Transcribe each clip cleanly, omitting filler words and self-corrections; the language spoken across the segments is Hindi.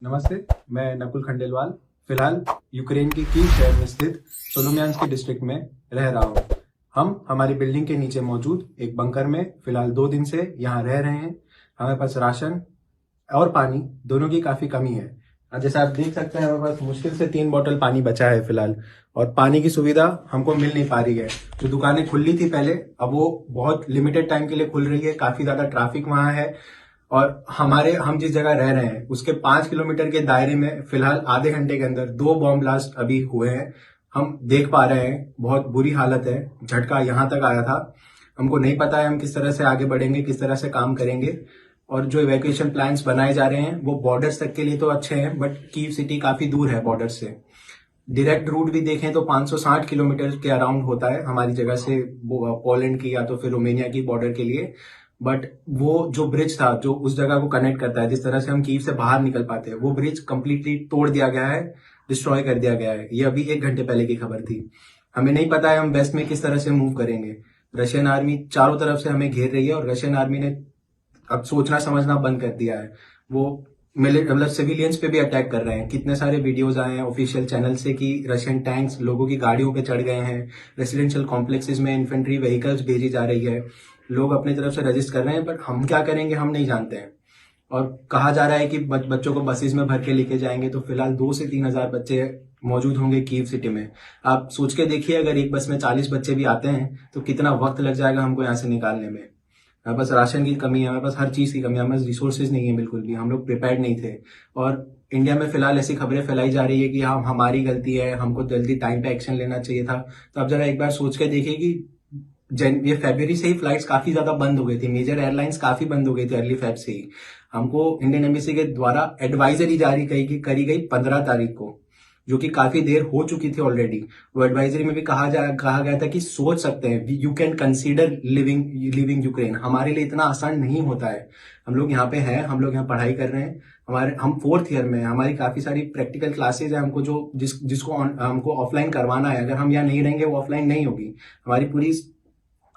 नमस्ते, मैं नकुल खंडेलवाल फिलहाल यूक्रेन की कीव शहर में स्थित सोलोमियांस्की डिस्ट्रिक्ट में रह रहा हूँ। हम हमारी बिल्डिंग के नीचे मौजूद एक बंकर में फिलहाल 2 दिन से यहाँ रह रहे हैं। हमारे पास राशन और पानी दोनों की काफी कमी है। जैसे आप देख सकते हैं, हमारे पास मुश्किल से 3 बॉटल पानी बचा है फिलहाल, और पानी की सुविधा हमको मिल नहीं पा रही है। जो दुकानें खुली थी पहले, अब वो बहुत लिमिटेड टाइम के लिए खुल रही है। काफी ज्यादा ट्रैफिक वहां है, और हम जिस जगह रह रहे हैं उसके 5 किलोमीटर के दायरे में फिलहाल आधे घंटे के अंदर 2 बॉम्ब ब्लास्ट अभी हुए हैं। हम देख पा रहे हैं, बहुत बुरी हालत है। झटका यहाँ तक आया था। हमको नहीं पता है हम किस तरह से आगे बढ़ेंगे, किस तरह से काम करेंगे। और जो इवैक्यूएशन प्लान्स बनाए जा रहे हैं वो बॉर्डर्स तक के लिए तो अच्छे हैं, बट कीव सिटी काफी दूर है बॉर्डर से। डायरेक्ट रूट भी देखें तो 560 किलोमीटर के अराउंड होता है हमारी जगह से पोलैंड की या तो फिर रोमेनिया की बॉर्डर के लिए। बट वो जो ब्रिज था जो उस जगह को कनेक्ट करता है, जिस तरह से हम कीव से बाहर निकल पाते हैं, वो ब्रिज कंप्लीटली तोड़ दिया गया है, डिस्ट्रॉय कर दिया गया है। ये अभी 1 घंटे पहले की खबर थी। हमें नहीं पता है हम वेस्ट में किस तरह से मूव करेंगे। रशियन आर्मी चारों तरफ से हमें घेर रही है, और रशियन आर्मी ने अब सोचना समझना बंद कर दिया है। वो मतलब सिविलियंस पे भी अटैक कर रहे हैं। कितने सारे वीडियोज आए हैं ऑफिशियल चैनल से कि रशियन टैंक्स लोगों की गाड़ियों पे चढ़ गए हैं। रेसिडेंशियल कॉम्प्लेक्सेस में इन्फेंट्री व्हीकल्स भेजी जा रही है। लोग अपनी तरफ से रजिस्ट कर रहे हैं, बट हम क्या करेंगे हम नहीं जानते हैं। और कहा जा रहा है कि बच्चों को बसेस में भर के लेके जाएंगे, तो फिलहाल 2 से 3 हजार बच्चे मौजूद होंगे कीव सिटी में। आप सोच के देखिए, अगर एक बस में 40 बच्चे भी आते हैं तो कितना वक्त लग जाएगा हमको यहाँ से निकालने में। हमारे पास राशन की कमी है, हमारे पास हर चीज की कमी है, हमारे पास रिसोर्सेज नहीं है बिल्कुल भी। हम लोग प्रिपेयर्ड नहीं थे। और इंडिया में फिलहाल ऐसी खबरें फैलाई जा रही है कि हाँ हमारी गलती है, हमको जल्दी टाइम पे एक्शन लेना चाहिए था। तो आप जरा एक बार सोच के देखिए कि ये फरवरी से ही फ्लाइट्स काफी ज्यादा बंद हो गई थी। मेजर एयरलाइंस काफी बंद हो गई थी अर्ली फेब से ही। हमको इंडियन एम्बेसी के द्वारा एडवाइजरी जारी करी गई 15 तारीख को, जो कि काफी देर हो चुकी थी ऑलरेडी। वो एडवाइजरी में भी कहा गया था कि सोच सकते हैं, you can consider living Ukraine. हमारे लिए इतना आसान नहीं होता है। हम लोग यहाँ पे हैं, हम लोग यहाँ पढ़ाई कर रहे हैं। हम 4th ईयर में हैं, हमारी काफी सारी प्रैक्टिकल क्लासेज है। हमको जिसको हमको ऑफलाइन करवाना है, अगर हम यहाँ नहीं रहेंगे वो ऑफलाइन नहीं होगी हमारी पूरी।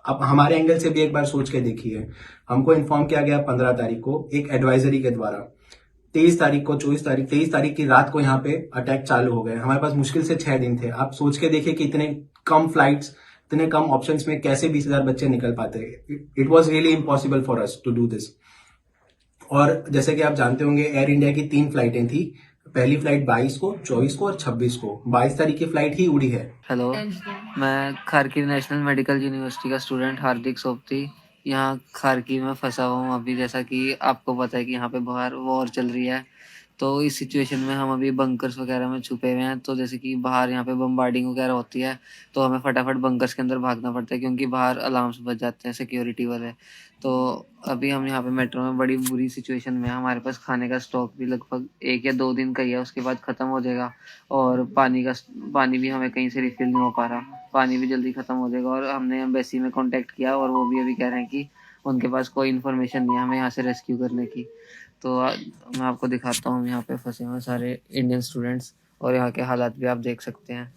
अब हमारे एंगल से भी एक बार सोच के देखिए। हमको इन्फॉर्म किया गया 15 तारीख को एक एडवाइजरी के द्वारा। 23 तारीख को, 24 तारीख, 23 तारीख की रात को यहाँ पे अटैक चालू हो गए। हमारे पास मुश्किल से 6 दिन थे। आप सोच के देखिए कि इतने कम फ्लाइट्स, इतने कम ऑप्शंस में कैसे 20,000 बच्चे निकल पाते हैं। It was really impossible for us to do this. और जैसे कि आप जानते होंगे, एयर इंडिया की 3 फ्लाइटें थी। पहली फ्लाइट 22 को, 24 को और 26 को। 22 तारीख की फ्लाइट ही उड़ी है। हेलो, मैं खारकिव नेशनल मेडिकल यूनिवर्सिटी का स्टूडेंट हार्दिक सोपती यहाँ खारकिव में फंसा हुआ हूँ अभी। जैसा कि आपको पता है कि यहाँ पे बाहर वॉर चल रही है, तो इस सिचुएशन में हम अभी बंकर्स वगैरह में छुपे हुए हैं। तो जैसे कि बाहर यहाँ पे बम्बार्डिंग वगैरह होती है, तो हमें फटाफट बंकर्स के अंदर भागना पड़ता है क्योंकि बाहर अलार्म्स बज जाते हैं सिक्योरिटी वाले। तो अभी हम यहाँ पे मेट्रो में बड़ी बुरी सिचुएशन में हैं। हमारे पास खाने का स्टॉक भी लगभग 1 या 2 दिन का ही है, उसके बाद ख़त्म हो जाएगा। और पानी भी हमें कहीं से रिफिल नहीं हो पा रहा, पानी भी जल्दी ख़त्म हो जाएगा। और हमने एम्बेसी में कांटेक्ट किया और वो भी अभी कह रहे हैं कि उनके पास कोई इन्फॉर्मेशन नहीं है हमें यहाँ से रेस्क्यू करने की। तो मैं आपको दिखाता हूँ, यहाँ पे फंसे हुए सारे इंडियन स्टूडेंट्स और यहाँ के हालात भी आप देख सकते हैं।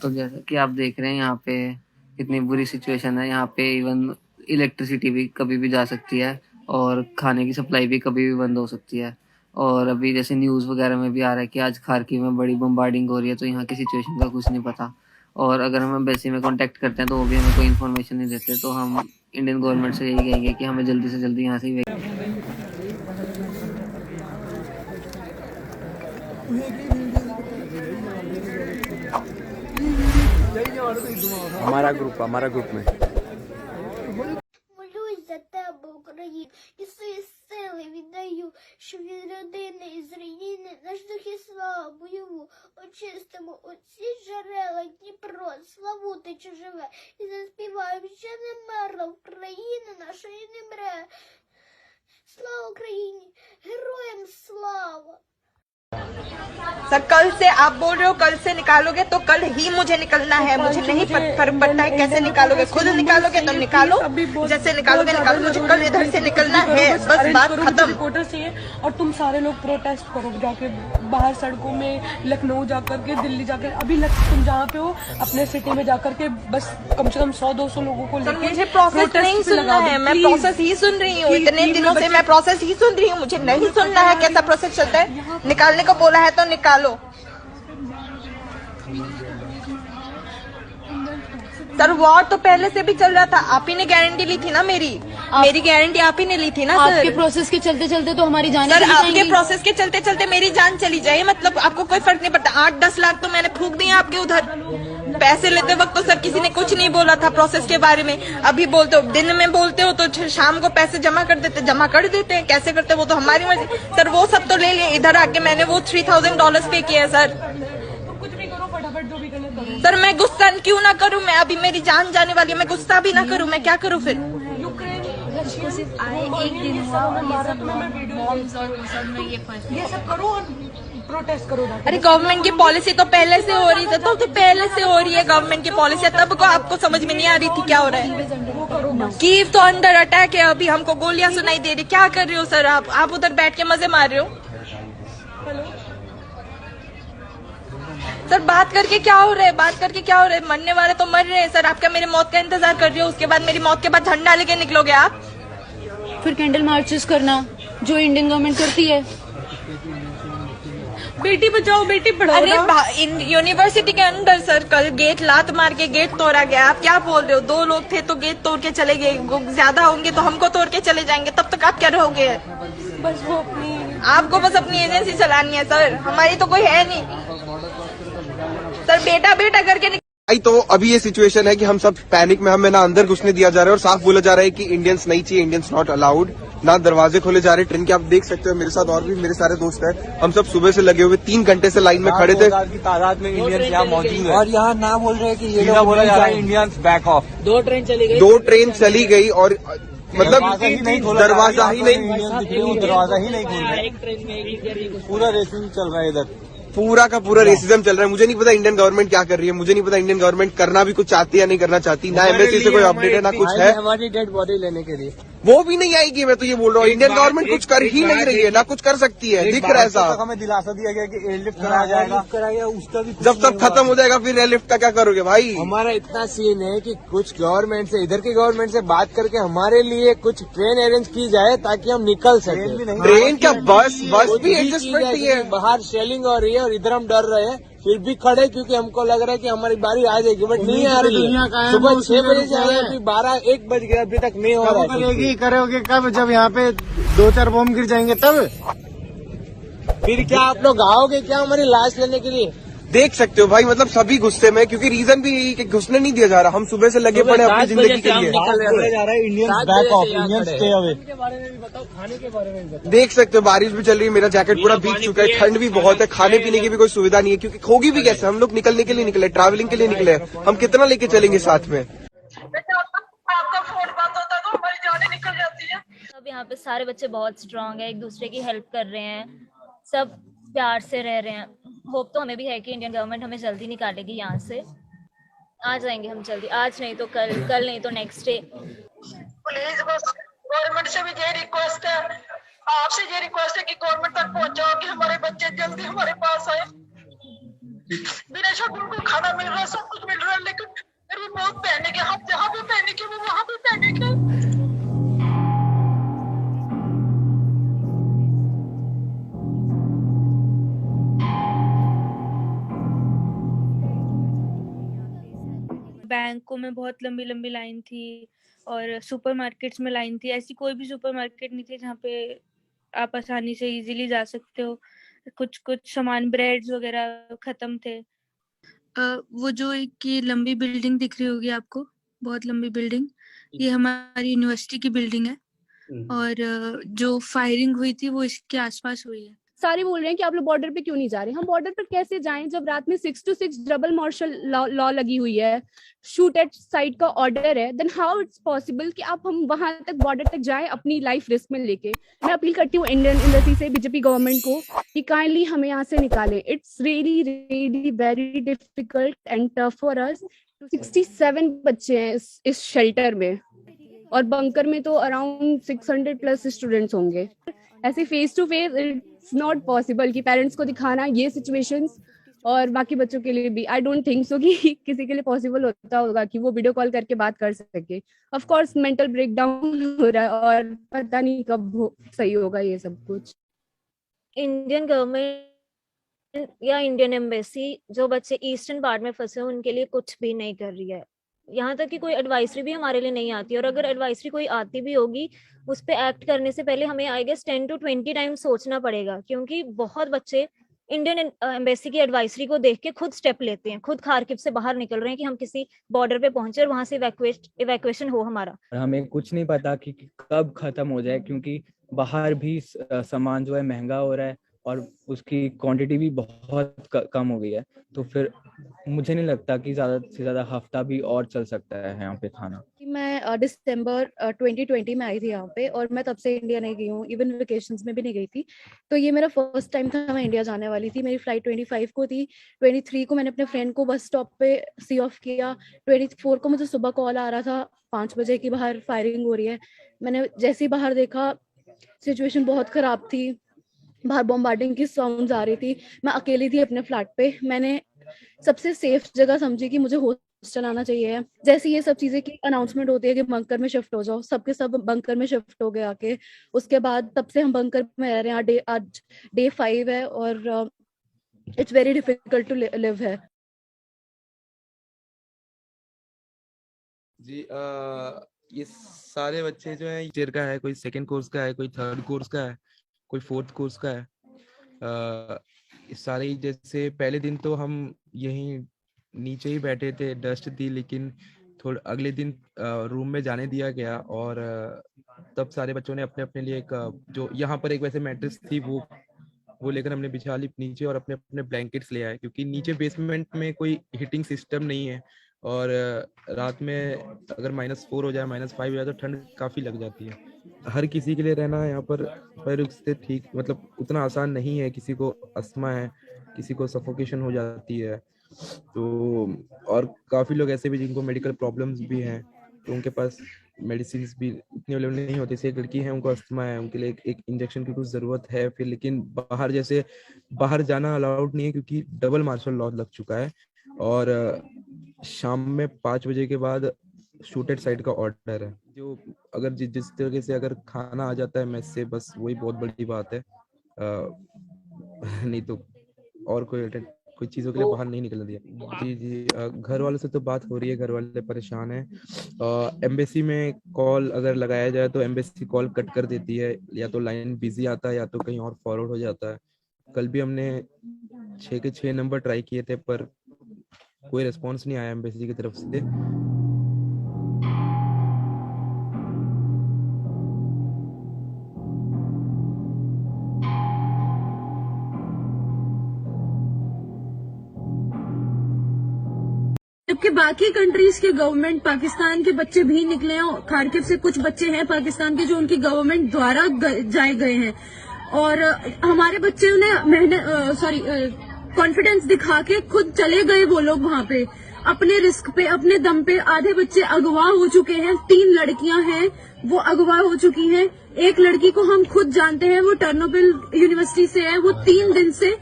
तो जैसा कि आप देख रहे हैं यहाँ पे कितनी बुरी सिचुएशन है। यहाँ पे इवन इलेक्ट्रिसिटी भी कभी भी जा सकती है और खाने की सप्लाई भी कभी भी बंद हो सकती है। और अभी जैसे न्यूज़ वगैरह में भी आ रहा है कि आज खारकिव में बड़ी बम्बार्डिंग हो रही है, तो यहाँ की सिचुएशन का कुछ नहीं पता। और अगर हम एम्बेसी में कांटेक्ट करते हैं तो वो भी हमें कोई इन्फॉर्मेशन नहीं देते। तो हम इंडियन गवर्नमेंट से यही कहेंगे कि हमें जल्दी से जल्दी यहाँ से हमारा ग्रुप में Молюсь за тебе, Україна, і свої сили віддаю, щоб від родини і з руїни наш дух і славу бойову очистимо оці джерела Дніпро, славу тече живе, і заспіваємо, що не мерла Україна наша і не мре. Слава Україні, героям слава! सर कल से आप बोल रहे हो कल से निकालोगे तो कल ही मुझे निकलना है, मुझे नहीं फर्क पड़ता है कैसे निकालोगे, खुद निकालोगे तो निकालो, जैसे निकालोगे निकालो, मुझे कल इधर से निकलना है, बस बात खत्म। रिपोर्टर चाहिए और तुम सारे लोग प्रोटेस्ट करो जाके बाहर सड़कों में, लखनऊ जाकर के, दिल्ली जाकर, अभी तुम जहाँ पे हो अपने सिटी में जाकर के बस कम से कम 100-200 लोगों को लेकर मुझे प्रोसेस नहीं सुनना है, मैं प्रोसेस ही सुन रही हूँ, इतने दिनों से मैं प्रोसेस ही सुन रही हूँ, मुझे नहीं सुनना है कैसा प्रोसेस चलता है, निकालने को बोला है तो निकालो। सर वॉर तो पहले से भी चल रहा था, आप ही ने गारंटी ली थी ना, मेरी गारंटी आप ही ने ली थी ना सर। आपके प्रोसेस के चलते चलते तो हमारी जान सर, आपके प्रोसेस के चलते चलते मेरी जान चली जाए, मतलब आपको कोई फर्क नहीं पड़ता। 8-10 लाख तो मैंने फूंक दिए आपके उधर। पैसे लेते वक्त तो सर किसी ने कुछ नहीं बोला था प्रोसेस के बारे में, अभी बोलते हो, दिन में बोलते हो तो शाम को पैसे जमा कर देते हैं, कैसे करते वो तो हमारी मर्जी। सर वो सब तो ले लिए, इधर आके मैंने वो $3000 पे किया सर। सर मैं गुस्सा क्यों ना करूं, मैं अभी मेरी जान जाने वाली है, मैं गुस्सा भी ना करूं, मैं क्या करूं फिर। एक दिन हुआ और ये सब बॉम्ब्स और वो सब में ये सब करो और प्रोटेस्ट करो। अरे गवर्नमेंट की पॉलिसी तो पहले से हो रही थी, तो पहले से हो रही है गवर्नमेंट की पॉलिसी, तब को आपको समझ में नहीं आ रही थी क्या हो रहा है। कीव तो अंडर अटैक है, अभी हमको गोलियां सुनाई दे रही, क्या कर रहे हो सर आप उधर बैठ के मजे मार रहे हो। सर बात करके क्या हो रहा है, मरने वाले तो मर रहे हैं सर, आप क्या मेरी मौत का इंतजार कर रहे हो, उसके बाद मेरी मौत के बाद झंडा लेके निकलोगे आप। फिर कैंडल मार्चेस करना जो इंडियन गवर्नमेंट करती है। बेटी बचाओ बेटी पढ़ाओ। अरे यूनिवर्सिटी के अंदर सर कल गेट लात मार के गेट तोड़ा गया, आप क्या बोल रहे हो। 2 लोग थे तो गेट तोड़ के चले गए, ज्यादा होंगे तो हमको तोड़ के चले जाएंगे, तब तक आप क्या रहोगे। बस वो आपको बस अपनी एजेंसी चलानी है सर, हमारी तो कोई है नहीं सर। बेटा करके तो अभी ये सिचुएशन है कि हम सब पैनिक में, हमें ना अंदर घुसने दिया जा रहा है और साफ बोला जा रहा है कि इंडियंस नहीं चाहिए, इंडियंस नॉट अलाउड, ना दरवाजे खोले जा रहे ट्रेन के। आप देख सकते हो मेरे साथ और भी मेरे सारे दोस्त हैं, हम सब सुबह से लगे हुए 3 घंटे से लाइन में खड़े थे। की तादाद में इंडियंस यहाँ मौजूद है और यहाँ ना बोल रहे हैं कि ये लोग बोला जा रहा है इंडियंस बैक ऑफ। 2 ट्रेन चली गई और मतलब दरवाजा ही नहीं, दरवाजा ही नहीं खोल रहा, पूरा रेसिंग चल रहा है इधर, पूरा का पूरा रेसिज्म चल रहा है। मुझे नहीं पता इंडियन गवर्नमेंट क्या कर रही है, मुझे नहीं पता इंडियन गवर्नमेंट करना भी कुछ चाहती है या नहीं करना चाहती, ना एम्बेसी से कोई अपडेट है ना कुछ है। हमारी डेड बॉडी लेने के लिए वो भी नहीं आएगी, मैं तो ये बोल रहा हूँ इंडियन गवर्नमेंट कुछ कर ही नहीं रही है, ना कुछ कर सकती है, दिख रहा है साहब। हमें दिलासा दिया गया कि एयरलिफ्ट कराया जाएगा, उसका भी जब सब खत्म हो जाएगा फिर एयरलिफ्ट का क्या करोगे भाई। हमारा इतना सीन है कि कुछ गवर्नमेंट से, इधर की गवर्नमेंट से बात करके हमारे लिए कुछ ट्रेन अरेंज की जाए ताकि हम निकल सके। ट्रेन क्या, बस भी एडजस्टमेंट नहीं है। बाहर शेलिंग हो रही है और इधर हम डर रहे हैं, फिर भी खड़े क्योंकि हमको लग रहा है कि हमारी बारी आ जाएगी, बट नहीं आ रही है। सुबह 6 बजे से आए, अभी 12-1 बज गया, अभी तक नहीं हो रहा है। करोगे कब, जब यहाँ पे 2-4 बम गिर जाएंगे तब। फिर क्या आप लोग आओगे क्या हमारी लाश लेने के लिए। देख सकते हो भाई, मतलब सभी गुस्से में, क्योंकि रीजन भी यही कि घुसने नहीं दिया जा रहा। हम सुबह से लगे पड़े अपनी जिंदगी के लिए। जा रहा है Indians back of, Indians stay away. खाने के बारे में देख सकते हो बारिश भी चल रही है, मेरा जैकेट पूरा भीग चुका है, ठंड भी बहुत है, खाने पीने की भी कोई सुविधा नहीं है, क्योंकि होगी भी कैसे। हम लोग निकलने के लिए निकले, ट्रैवलिंग के लिए निकले, हम कितना लेके चलेंगे साथ में। आपका फोन बंद होता तो हमारी जाने निकल जाती है। अब यहाँ पे सारे बच्चे बहुत स्ट्रांग है, एक दूसरे की हेल्प कर रहे हैं, सब प्यार से रह रहे हैं। होप तो हमें भी है कि इंडियन गवर्नमेंट हमें जल्दी निकालेगी यहाँ से, आ जाएंगे हम जल्दी, आज नहीं तो कल, कल नहीं तो नेक्स्ट डे। प्लीज बस गवर्नमेंट से भी ये रिक्वेस्ट है, आपसे ये रिक्वेस्ट है कि गवर्नमेंट तक पहुंचाओ कि हमारे बच्चे जल्दी हमारे पास आए। बिना शक उनको खाना मिल रहा है, सब कुछ मिल रहा है, लेकिन फिर भी बहुत पैनिक है। हम जहाँ भी पैनिक है वो वहाँ भी पैनिक है। बैंकों में बहुत लंबी लंबी लाइन थी और सुपरमार्केट्स में लाइन थी। ऐसी कोई भी सुपरमार्केट नहीं थी जहाँ पे आप आसानी से इजीली जा सकते हो। कुछ सामान, ब्रेड्स वगैरह खत्म थे। वो जो एक ये लंबी बिल्डिंग दिख रही होगी आपको, बहुत लंबी बिल्डिंग, ये हमारी यूनिवर्सिटी की बिल्डिंग है और जो फायरिंग हुई थी वो इसके आसपास हुई है। सारे बोल रहे हैं कि आप लोग बॉर्डर पे क्यों नहीं जा रहे। हम बॉर्डर पर कैसे जाएं जब रात में 6 to 6 डबल मार्शल लॉ लगी हुई है, शूट एट साइट का ऑर्डर है, देन हाउ इट्स पॉसिबल कि आप हम वहां तक बॉर्डर तक जाएं अपनी लाइफ रिस्क में लेके। मैं अपील करती हूँ इंडियन एम्बेसी से, बीजेपी गवर्नमेंट को कि काइंडली हमें यहाँ से निकाले। It's really very difficult and tough for us. 67 बच्चे हैं इस शेल्टर में, और बंकर में तो अराउंड 600 प्लस स्टूडेंट्स होंगे। ऐसे face to face it's not possible कि पेरेंट्स को दिखाना ये सिचुएशंस, और बाकी बच्चों के लिए भी आई डोंट थिंक सो कि किसी के लिए पॉसिबल होता होगा कि वो वीडियो कॉल करके बात कर सके। ऑफ कोर्स मेंटल ब्रेकडाउन हो रहा है और पता नहीं कब सही होगा ये सब कुछ। इंडियन गवर्नमेंट या इंडियन एम्बेसी जो बच्चे ईस्टर्न पार्ट में फंसे हैं उनके लिए कुछ भी नहीं कर रही है। यहाँ तक कि कोई एडवाइजरी भी हमारे लिए नहीं आती, और अगर एडवाइजरी कोई आती भी होगी उस पर एक्ट करने से पहले हमें आई गेस 10 to 20 टाइम्स सोचना पड़ेगा, क्योंकि बहुत बच्चे इंडियन एम्बेसी की एडवाइजरी को देख के खुद स्टेप लेते हैं, खुद खारकिव से बाहर निकल रहे हैं कि हम किसी बॉर्डर पे पहुंचे और वहां से इवैक्यूएशन हो हमारा। हमें कुछ नहीं पता कि कब खत्म हो जाए, क्योंकि बाहर भी सामान जो है महंगा हो रहा है और उसकी क्वांटिटी भी बहुत कम हो गई है। तो फिर मुझे नहीं लगता कि ज़्यादा से ज़्यादा हफ्ता भी और चल सकता है यहाँ पे खाना। मैं दिसंबर 2020 में आई थी यहाँ पे, और मैं तब से इंडिया नहीं गई हूँ, इवन वेकेशंस में भी नहीं गई थी। तो ये मेरा फर्स्ट टाइम था, मैं इंडिया जाने वाली थी। मेरी फ्लाइट 25 को थी। 23 को मैंने अपने फ्रेंड को बस स्टॉप पे सी ऑफ किया। 24 को मुझे सुबह कॉल आ रहा था 5 बजे की बाहर फायरिंग हो रही है। मैंने जैसे ही बाहर देखा सिचुएशन बहुत खराब थी, बाहर बॉम्बार्डिंग की साउंड्स आ रही थी। मैं अकेली थी अपने फ्लैट पे। मैंने सबसे सेफ जगह समझी कि मुझे हॉस्टल आना चाहिए। जैसे ये सब चीजें की अनाउंसमेंट होती है कि बंकर में शिफ्ट हो जाओ, सबके सब बंकर में शिफ्ट हो गए आके। उसके बाद तब से हम बंकर में रह रहे हैं। आज डे 5 है और it's very difficult to live है। जी ये सारे बच्चे जो है टीचर का है, कोई सेकंड कोर्स का है, कोई थर्ड कोर्स का है, कोई फोर्थ कोर्स का है। सारे ही जैसे पहले दिन तो हम यहीं नीचे ही बैठे थे, डस्ट थी, लेकिन थोड़ा अगले दिन रूम में जाने दिया गया और तब सारे बच्चों ने अपने अपने लिए एक जो यहाँ पर एक वैसे मैट्रेस थी वो लेकर हमने बिछा ली नीचे और अपने अपने ब्लैंकेट्स ले आए, क्योंकि नीचे बेसमेंट में कोई हीटिंग सिस्टम नहीं है और रात में अगर -4 हो जाए, -5 हो जाए तो ठंड काफ़ी लग जाती है। हर किसी के लिए रहना यहाँ पर से ठीक मतलब उतना आसान नहीं है। किसी को अस्थमा है, किसी को सफोकेशन हो जाती है, तो और काफ़ी लोग ऐसे भी जिनको मेडिकल प्रॉब्लम्स भी हैं, तो उनके पास मेडिसिन भी इतनी अवेलेबल नहीं होती। जैसे एक लड़की है, उनको अस्थमा है, उनके लिए एक इंजेक्शन की कुछ ज़रूरत है फिर, लेकिन बाहर जाना अलाउड नहीं है क्योंकि डबल मार्शल लॉ लग चुका है और शाम में 5 बजे के बाद शूटेड साइड का ऑर्डर है। जो अगर जिस तरीके से अगर खाना आ जाता है मेस से, बस वही बहुत बड़ी बात है। नहीं तो और कोई चीज़ों के लिए बाहर नहीं निकलने दिया। जी घर वालों से तो बात हो रही है, घर वाले परेशान हैं। एम्बेसी में कॉल अगर लगाया जाए तो एम्बेसी कॉल कट कर देती है, या तो लाइन बिजी आता है या तो कहीं और फॉरवर्ड हो जाता है। कल भी हमने 6 के 6 नंबर ट्राई किए थे पर कोई रिस्पॉन्स नहीं आया एम्बेसी की तरफ से। जबकि बाकी कंट्रीज के गवर्नमेंट पाकिस्तान के बच्चे भी निकले हैं। खारकिव से कुछ बच्चे हैं पाकिस्तान के जो उनकी गवर्नमेंट द्वारा जाए गए हैं, और हमारे बच्चे ने कॉन्फिडेंस दिखा के खुद चले गए। वो लोग वहां पे अपने रिस्क पे, अपने दम पे। आधे बच्चे अगवा हो चुके हैं। 3 लड़कियां हैं वो अगवा हो चुकी हैं। एक लड़की को हम खुद जानते हैं, वो टर्नोबिल यूनिवर्सिटी से है। वो 3 दिन से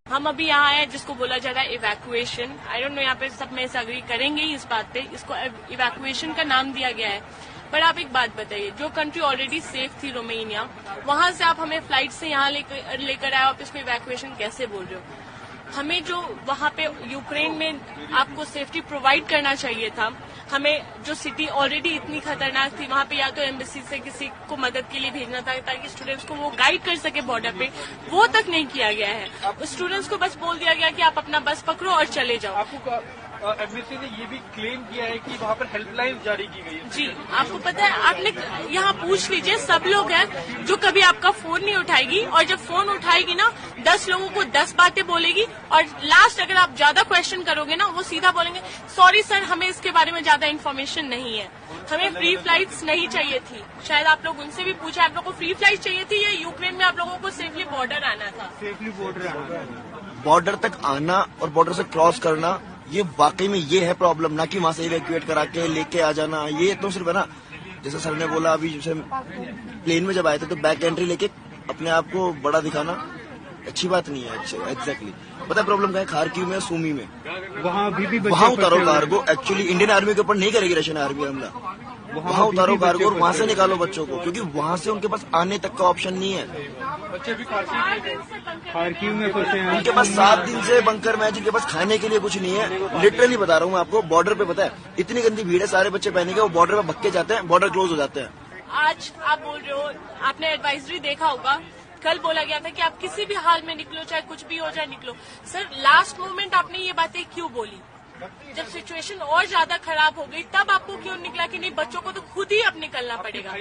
हम अभी यहाँ आए जिसको बोला जा रहा है इवैक्यूएशन। आई डोंट नो यहाँ पे सब में से अग्री करेंगे इस बात पे, इसको इवैक्यूएशन का नाम दिया गया है। पर आप एक बात बताइए, जो कंट्री ऑलरेडी सेफ थी रोमेनिया, वहां से आप हमें फ्लाइट से यहाँ लेकर आए, आप इसको इवैक्यूएशन कैसे बोल रहे हो? हमें जो वहां पे यूक्रेन में आपको सेफ्टी प्रोवाइड करना चाहिए था, हमें जो सिटी ऑलरेडी इतनी खतरनाक थी वहां पे या तो एम्बेसी से किसी को मदद के लिए भेजना था ताकि स्टूडेंट्स को वो गाइड कर सके बॉर्डर पे, वो तक नहीं किया गया है। स्टूडेंट्स को बस बोल दिया गया कि आप अपना बस पकड़ो और चले जाओ। एमबेसी ने ये भी क्लेम किया है कि वहाँ पर हेल्पलाइन जारी की गई है। जी, आपको पता है, आपने यहाँ पूछ लीजिए, सब लोग हैं जो कभी आपका फोन नहीं उठाएगी, और जब फोन उठाएगी ना 10 लोगों को 10 बातें बोलेगी, और लास्ट अगर आप ज्यादा क्वेश्चन करोगे ना वो सीधा बोलेंगे सॉरी सर, हमें इसके बारे में ज्यादा इन्फॉर्मेशन नहीं है, हमें फ्री फ्लाइट्स नहीं चाहिए थी। शायद आप लोग उनसे भी पूछा, आप लोगों को फ्री फ्लाइट चाहिए थी या यूक्रेन में आप लोगों को सेफली बॉर्डर आना था? सेफली बॉर्डर तक आना और बॉर्डर से क्रॉस करना, ये वाकई में ये है प्रॉब्लम, ना कि वहां से इवैक्यूएट करा के लेके आ जाना। ये तो सिर्फ है ना, जैसे सर ने बोला अभी, जैसे प्लेन में जब आए थे तो बैक एंट्री लेके अपने आप को बड़ा दिखाना अच्छी बात नहीं है। एग्जैक्टली पता है प्रॉब्लम क्या है? खार्किव में, सूमी में, वहाँ उतारो कार्गो। एक्चुअली इंडियन आर्मी के ऊपर नहीं करेगी रशियन आर्मी हमला, वहाँ उतारो कार्गो और वहाँ से निकालो बच्चों को, क्योंकि वहाँ से उनके पास आने तक का ऑप्शन नहीं है। बच्चे भी खार्किव में फंसे हैं, उनके पास 7 दिन से बंकर में है, जिनके पास खाने के लिए कुछ नहीं है। लिटरली बता रहा हूँ मैं आपको, बॉर्डर पे पता है इतनी गंदी भीड़ है, सारे बच्चे पहने के वो बॉर्डर पे भग के जाते हैं, बॉर्डर क्लोज हो जाते हैं। आज आप बोल रहे हो, आपने एडवाइजरी देखा होगा, कल बोला गया था कि आप किसी भी हाल में निकलो, चाहे कुछ भी हो जाए निकलो। सर लास्ट मोमेंट आपने ये बातें क्यों बोली? जब सिचुएशन और ज्यादा खराब हो गई तब आपको क्यों निकला कि नहीं, बच्चों को तो खुद ही अब निकलना पड़ेगा?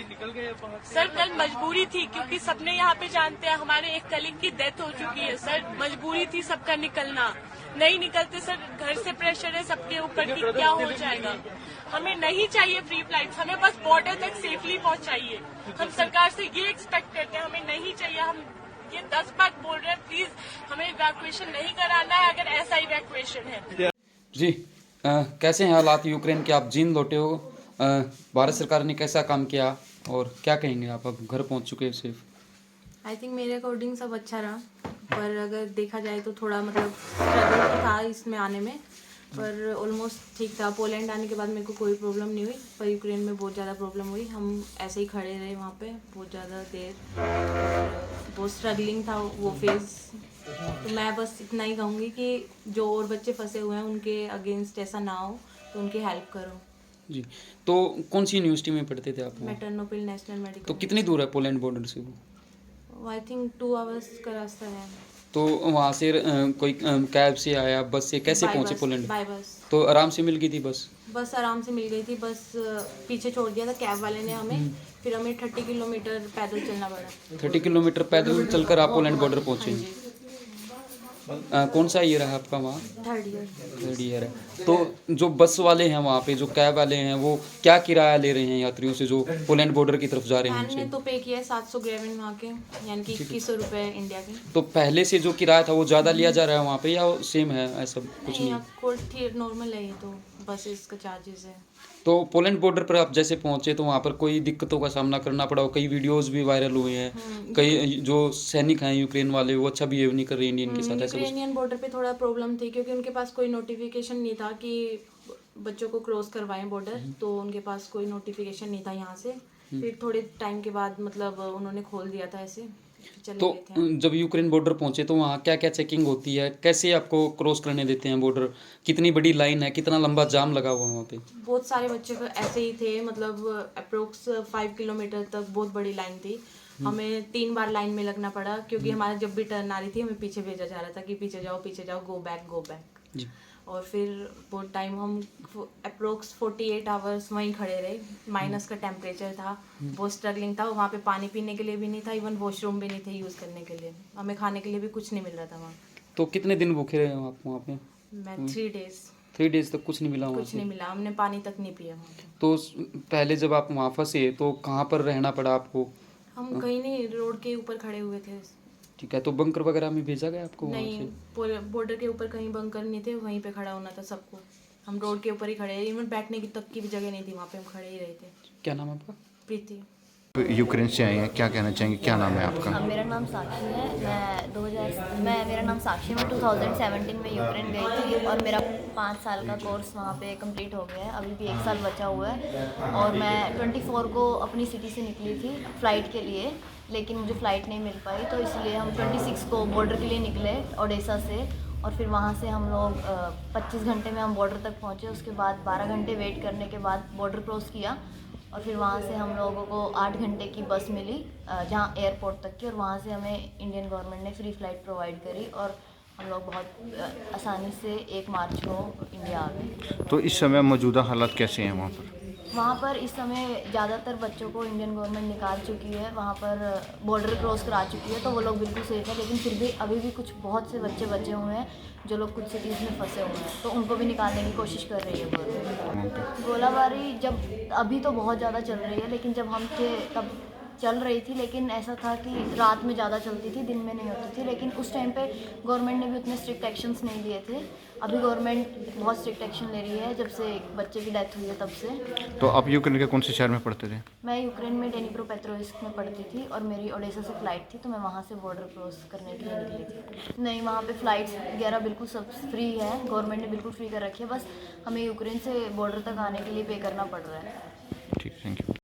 सर कल मजबूरी थी, क्योंकि सबने यहाँ पे जानते हैं हमारे एक कलीग की डेथ हो चुकी है। सर मजबूरी थी सबका निकलना, नहीं निकलते सर, घर से प्रेशर है सबके ऊपर कि क्या हो जाएगा। हमें नहीं चाहिए फ्री फ्लाइट्स, हमें बस बॉर्डर तक सेफली पहुंचाइए। हम सरकार से ये एक्सपेक्ट करते हैं, हमें नहीं चाहिए, हम ये 10 बार बोल रहे हैं, प्लीज हमें इवैक्यूएशन नहीं कराना है अगर ऐसा इवैक्यूएशन है। जी कैसे हैं हालात यूक्रेन के? आप जींद लौटे हो, भारत सरकार ने कैसा काम किया और क्या कहेंगे आप? अब घर पहुंच चुके हैं सेफ। आई थिंक मेरे अकॉर्डिंग सब अच्छा रहा, पर अगर देखा जाए तो थोड़ा मतलब स्ट्रगल था इसमें आने में, पर ऑलमोस्ट ठीक था। पोलैंड आने के बाद मेरे को कोई प्रॉब्लम नहीं हुई, पर यूक्रेन में बहुत ज़्यादा प्रॉब्लम हुई। हम ऐसे ही खड़े रहे वहाँ पे बहुत ज़्यादा देर, बहुत स्ट्रगलिंग था वो फेज़। तो मैं बस इतना ही कहूँगी कि जो और बच्चे फंसे हुए हैं उनके अगेंस्ट ऐसा ना हो, तो उनकी हेल्प करो। जी, तो कौन सी यूनिवर्सिटी में पढ़ते थे आप? मैं टर्नोपिल नेशनल मेडिकल। तो कितनी दूर है पोलैंड बॉर्डर से वो? आई थिंक 2 आवर्स का रास्ता है। तो वहाँ से कोई कैब से आया, बस से, कैसे पहुँचे पोलैंड? बाय बस। तो आराम से मिल गई थी बस? बस आराम से मिल गई थी, बस पीछे छोड़ दिया था कैब वाले ने हमें, फिर हमें 30 किलोमीटर पैदल चलना पड़ा। 30 किलोमीटर पैदल चलकर आप पोलैंड बॉर्डर पहुँचे। कौन सा ईयर है आपका वहाँ? 3rd ईयर है। तो जो बस वाले हैं वहाँ पे, जो कैब वाले हैं, वो क्या किराया ले रहे हैं यात्रियों से जो पोलैंड बॉर्डर की तरफ जा रहे हैं? मैंने तो पे किया है 700 ग्रेविन वहाँ के, यानी कि 2100 रुपये इंडिया के। तो पहले से जो किराया था वो ज़्यादा लिया जा रहा है वहाँ पे या सेम है? ऐसा कुछ नहीं, नॉर्मल है ये तो, बस इसका चार्जेस है। तो पोलैंड बॉर्डर पर आप जैसे पहुंचे तो वहाँ पर कोई दिक्कतों का सामना करना पड़ा हो? कई वीडियोस भी वायरल हुए हैं, कई जो सैनिक हैं यूक्रेन वाले वो अच्छा बिहेव नहीं कर रहे इंडियन के साथ। ऐसा यूक्रेनियन बॉर्डर पे थोड़ा प्रॉब्लम थी, क्योंकि उनके पास कोई नोटिफिकेशन नहीं था कि बच्चों को क्रॉस करवाएं बॉर्डर, तो उनके पास कोई नोटिफिकेशन नहीं था यहाँ से। फिर थोड़े टाइम के बाद मतलब उन्होंने खोल दिया था ऐसे। तो जब यूक्रेन बॉर्डर पहुंचे तो वहाँ क्या क्या चेकिंग होती है, कैसे आपको क्रॉस करने देते हैं बॉर्डर? कितनी बड़ी लाइन है, कितना लंबा जाम लगा हुआ वहाँ पे? बहुत सारे बच्चे ऐसे ही थे, मतलब अप्रोक्स 5 किलोमीटर तक बहुत बड़ी लाइन थी। हमें 3 बार लाइन में लगना पड़ा, क्योंकि हमारा जब भी टर्न आ रही थी हमें पीछे भेजा जा रहा था कि पीछे जाओ, गो बैक। और फिर बहुत टाइम हम अप्रोक्स 48 आवर्स वहीं खड़े रहे। माइनस का टेम्परेचर था, बहुत स्ट्रगलिंग था। वहाँ पे पानी पीने के लिए भी नहीं था, इवन वॉशरूम भी नहीं थे यूज़ करने के लिए। हमें खाने के लिए भी कुछ नहीं मिल रहा था वहाँ। तो कितने दिन भूखे रहे आप वहाँ पे? मैं 3 डेज। 3 डेज तक कुछ नहीं मिला? कुछ नहीं मिला, हमने पानी तक नहीं पिया। तो पहले जब आप वहाँ फंसे तो कहाँ पर रहना पड़ा आपको? हम कहीं नहीं, रोड के ऊपर खड़े हुए थे। ठीक है, तो बंकर वगैरह में भेजा गया आपको? नहीं, बॉर्डर के ऊपर कहीं बंकर नहीं थे, वहीं पे खड़ा होना था सबको। हम रोड के ऊपर ही खड़े, इवन बैठने की तक की भी जगह नहीं थी वहाँ पे, हम खड़े ही रहे थे। क्या नाम है आपका? प्रीति। यूक्रेन से आए हैं, क्या कहना चाहेंगे, क्या नाम है आपका? मेरा नाम साक्षी है। मेरा नाम साक्षी है। मैं 2017 में यूक्रेन गई थी और मेरा 5 साल का कोर्स वहाँ पे कंप्लीट हो गया है। अभी भी 1 साल बचा हुआ है और मैं 24 को अपनी सिटी से निकली थी फ़्लाइट के लिए, लेकिन मुझे फ़्लाइट नहीं मिल पाई, तो इसलिए हम 26 को बॉर्डर के लिए निकले ओडेसा से, और फिर वहाँ से हम लोग 25 घंटे में हम बॉर्डर तक पहुँचे। उसके बाद 12 घंटे वेट करने के बाद बॉर्डर क्रॉस किया, और फिर वहाँ से हम लोगों को 8 घंटे की बस मिली जहाँ एयरपोर्ट तक की, और वहाँ से हमें इंडियन गवर्नमेंट ने फ्री फ़्लाइट प्रोवाइड करी और हम लोग बहुत आसानी से 1 मार्च को इंडिया आ गए। तो इस समय मौजूदा हालात कैसे हैं वहाँ पर? वहाँ पर इस समय ज़्यादातर बच्चों को इंडियन गवर्नमेंट निकाल चुकी है, वहाँ पर बॉर्डर क्रॉस करा चुकी है, तो वो लोग बिल्कुल सेफ है। लेकिन फिर भी अभी भी कुछ बहुत से बच्चे बचे हुए हैं जो लोग कुछ सिटीज़ में फंसे हुए हैं, तो उनको भी निकालने की कोशिश कर रही है गवर्नमेंट। गोलाबारी जब अभी तो बहुत ज़्यादा चल रही है, लेकिन जब हम थे तब चल रही थी, लेकिन ऐसा था कि रात में ज़्यादा चलती थी, दिन में नहीं होती थी। लेकिन उस टाइम पे गवर्नमेंट ने भी उतने स्ट्रिक्ट एक्शंस नहीं लिए थे। अभी गवर्नमेंट बहुत स्ट्रिक्ट एक्शन ले रही है जब से एक बच्चे की डेथ हुई है तब से। तो आप यूक्रेन के कौन से शहर में पढ़ते थे? मैं यूक्रेन में डेनिप्रोपेट्रोव्स्क में पढ़ती थी और मेरी ओडेसा से फ़्लाइट थी, तो मैं वहाँ से बॉर्डर क्रॉस करने के लिए निकली थी। नहीं, वहाँ पे फ़्लाइट्स वगैरह बिल्कुल सब फ्री है, गवर्नमेंट ने बिल्कुल फ्री कर रखी है। बस हमें यूक्रेन से बॉर्डर तक आने के लिए पे करना पड़ रहा है। ठीक, थैंक यू।